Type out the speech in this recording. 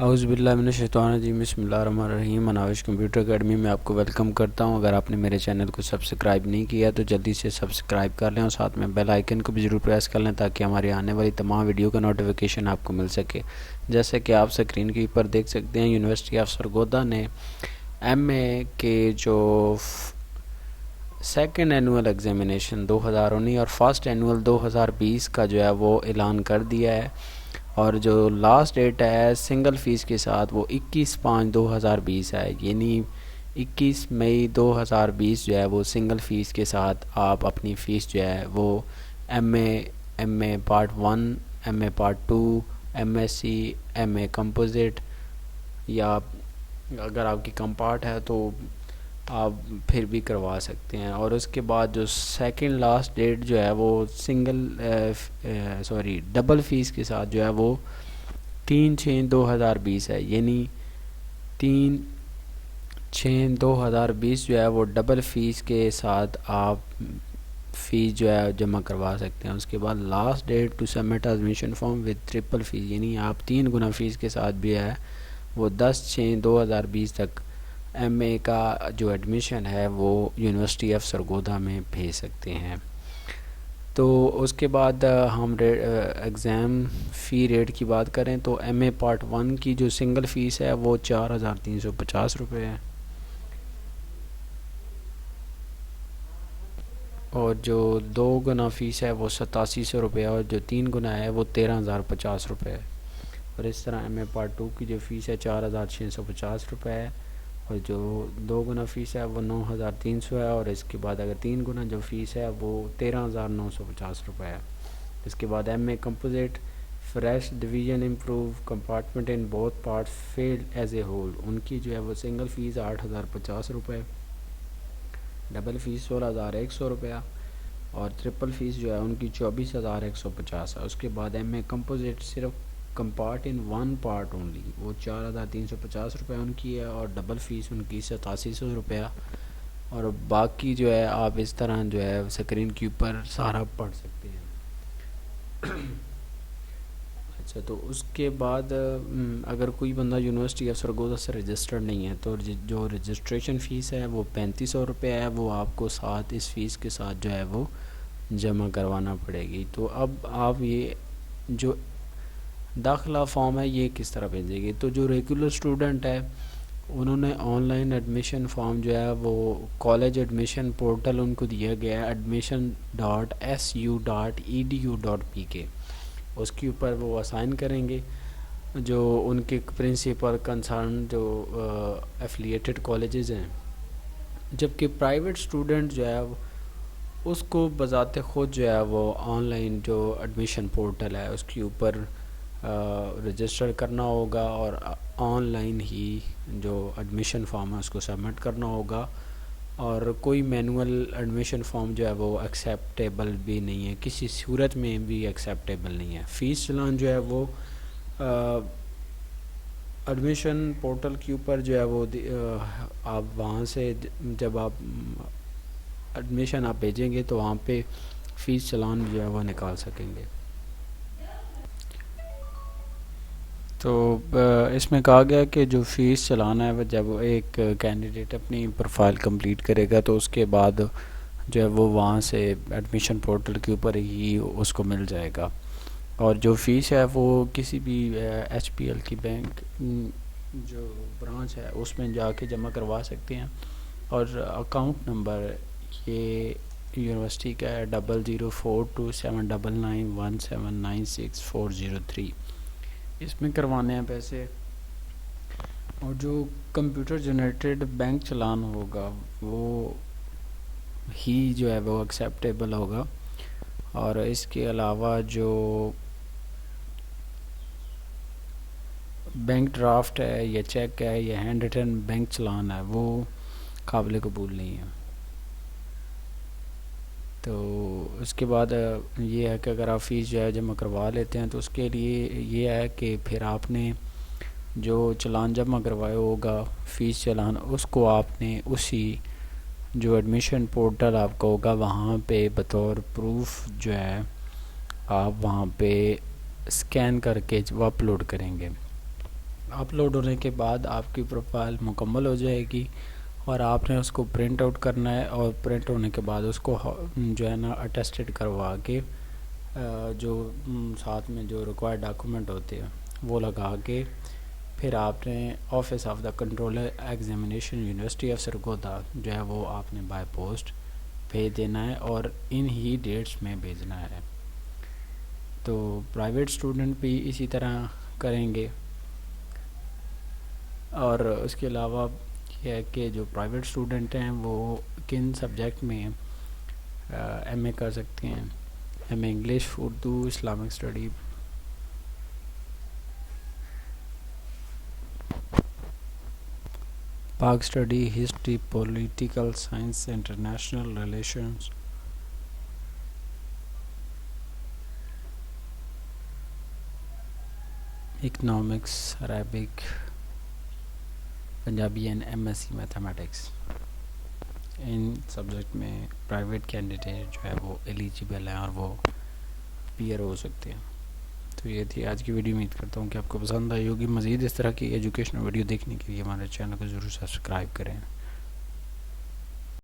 اعوذ باللہ من الشیطان الرجیم، بسم اللہ الرحمن الرحیم۔ مناوش کمپیوٹر اکیڈمی میں آپ کو ویلکم کرتا ہوں۔ اگر آپ نے میرے چینل کو سبسکرائب نہیں کیا تو جلدی سے سبسکرائب کر لیں اور ساتھ میں بیل آئیکن کو بھی ضرور پریس کر لیں تاکہ ہماری آنے والی تمام ویڈیو کا نوٹیفیکیشن آپ کو مل سکے۔ جیسے کہ آپ سکرین کے اوپر دیکھ سکتے ہیں، یونیورسٹی آف سرگودا نے ایم اے کے جو سیکنڈ اینول ایگزامینیشن 2019 اور فرسٹ اینول 2020 کا جو ہے وہ اعلان کر دیا ہے، اور جو لاسٹ ڈیٹ ہے سنگل فیس کے ساتھ وہ 21/5/2020 ہے، یعنی 21 مئی 2020 جو ہے وہ سنگل فیس کے ساتھ آپ اپنی فیس جو ہے وہ M A part 1، M A part 2، M S C, M A composite, یا اگر آپ کی کم پارٹ ہے تو آپ پھر بھی کروا سکتے ہیں۔ اور اس کے بعد جو سیکنڈ لاسٹ ڈیٹ جو ہے وہ ڈبل فیس کے ساتھ جو ہے وہ 3/6/2020 ہے، یعنی 3/6/2020 جو ہے وہ ڈبل فیس کے ساتھ آپ فیس جو ہے جمع کروا سکتے ہیں۔ اس کے بعد last date to submit admission form with triple fee, یعنی آپ 3 گنا فیس کے ساتھ بھی ہے وہ 10/6/2020 تک ایم اے کا جو ایڈمیشن ہے وہ یونیورسٹی آف سرگودا میں بھیج سکتے ہیں۔ تو اس کے بعد ہم ایگزام فی ریٹ کی بات کریں تو ایم اے پارٹ 1 کی جو سنگل فیس ہے وہ 4,350 روپے ہے، اور جو 2 گنا فیس ہے وہ 8700 روپے ہے، اور جو 3 گنا ہے وہ 13,050 روپے ہے۔ اور اس طرح ایم اے پارٹ 2 کی جو فیس ہے 4,650 روپے ہے، اور جو 2 گنا فیس ہے وہ 9,300 ہے، اور اس کے بعد اگر 3 گنا جو فیس ہے وہ 13,950 روپے ہے۔ اس کے بعد M A composite fresh division improve compartment in both parts failed as a whole, ان کی جو ہے وہ سنگل فیس 8,050 روپے، ڈبل فیس 16,100 روپیہ، اور ٹرپل فیس جو ہے ان کی 24,150 ہے۔ اس کے بعد ایم اے کمپوزٹ صرف کمپارٹ ان ون پارٹ اونلی، وہ 4,350 روپے ان کی ہے، اور ڈبل فیس ان کی 8700 روپیہ، اور باقی جو ہے آپ اس طرح جو ہے سکرین کے اوپر سارا پڑھ سکتے ہیں۔ اچھا، تو اس کے بعد اگر کوئی بندہ یونیورسٹی آف سرگودا سے رجسٹرڈ نہیں ہے تو جو رجسٹریشن فیس ہے وہ 3500 روپے ہے، وہ آپ کو ساتھ اس فیس کے ساتھ جو ہے وہ جمع کروانا پڑے گی۔ تو اب آپ یہ جو داخلہ فارم ہے یہ کس طرح بھیجیں گے؟ تو جو ریگولر اسٹوڈنٹ ہے انہوں نے آن لائن ایڈمیشن فارم جو ہے وہ کالج ایڈمیشن پورٹل ان کو دیا گیا ہے admission.su.edu.pk، اس کے اوپر وہ اسائن کریں گے جو ان کے پرنسپل کنسرن جو ایفیلیٹڈ کالجز ہیں۔ جبکہ پرائیویٹ اسٹوڈنٹ جو ہے اس کو بذات خود جو ہے وہ آن لائن جو ایڈمیشن پورٹل ہے اس کے اوپر رجسٹر کرنا ہوگا، اور آن لائن ہی جو ایڈمیشن فارم ہے اس کو سبمٹ کرنا ہوگا، اور کوئی مینول ایڈمیشن فارم جو ہے وہ ایکسیپٹیبل بھی نہیں ہے، کسی صورت میں بھی ایکسیپٹیبل نہیں ہے۔ فیس چلان جو ہے وہ ایڈمیشن پورٹل کے اوپر جو ہے وہ آپ وہاں سے جب آپ ایڈمیشن آپ بھیجیں گے تو وہاں پہ فیس چلان جو ہے وہ نکال سکیں گے۔ تو اس میں کہا گیا کہ جو فیس چلانا ہے وہ جب ایک کینڈیڈیٹ اپنی پروفائل کمپلیٹ کرے گا تو اس کے بعد جو ہے وہ وہاں سے ایڈمیشن پورٹل کے اوپر ہی اس کو مل جائے گا، اور جو فیس ہے وہ کسی بھی ایچ پی ایل کی بینک جو برانچ ہے اس میں جا کے جمع کروا سکتے ہیں، اور اکاؤنٹ نمبر یہ یونیورسٹی کا ہے 00427991796403، اس میں کروانے ہیں پیسے۔ اور جو کمپیوٹر جنریٹڈ بینک چلان ہوگا وہ ہی جو ہے وہ ایکسیپٹیبل ہوگا، اور اس کے علاوہ جو بینک ڈرافٹ ہے یا چیک ہے یا ہینڈ ریٹن بینک چلان ہے وہ قابل قبول نہیں ہے۔ تو اس کے بعد یہ ہے کہ اگر آپ فیس جو ہے جمع کروا لیتے ہیں تو اس کے لیے یہ ہے کہ پھر آپ نے جو چلان جمع کروایا ہوگا فیس چلان، اس کو آپ نے اسی جو ایڈمیشن پورٹل آپ کا ہوگا وہاں پہ بطور پروف جو ہے آپ وہاں پہ اسکین کر کے وہ اپلوڈ کریں گے۔ اپلوڈ ہونے کے بعد آپ کی پروفائل مکمل ہو جائے گی اور آپ نے اس کو پرنٹ آؤٹ کرنا ہے، اور پرنٹ ہونے کے بعد اس کو جو ہے نا اٹیسٹڈ کروا کے جو ساتھ میں جو ریکوائرڈ ڈاکومنٹ ہوتے ہیں وہ لگا کے پھر آپ نے office of the controller examination university of Sargodha جو ہے وہ آپ نے بائی پوسٹ بھیج دینا ہے، اور ان ہی ڈیٹس میں بھیجنا ہے۔ تو پرائیویٹ اسٹوڈنٹ بھی اسی طرح کریں گے، اور اس کے علاوہ یہ ہے کہ جو پرائیویٹ اسٹوڈنٹ ہیں وہ کن سبجیکٹ میں ایم اے کر سکتے ہیں؟ M A English, Urdu, Islamic study, Pak study, history, political science, international relations, economics, Arabic, Punjabi and M S C mathematics. ان سبجیکٹ میں پرائیویٹ کینڈیڈیٹ جو ہے وہ ایلیجیبل ہیں اور وہ پیئر ہو سکتے ہیں۔ تو یہ تھی آج کی ویڈیو، امید کرتا ہوں کہ آپ کو پسند آئی ہوگی۔ مزید اس طرح کی ایجوکیشنل ویڈیو دیکھنے کے لیے ہمارے چینل کو ضرور سبسکرائب کریں۔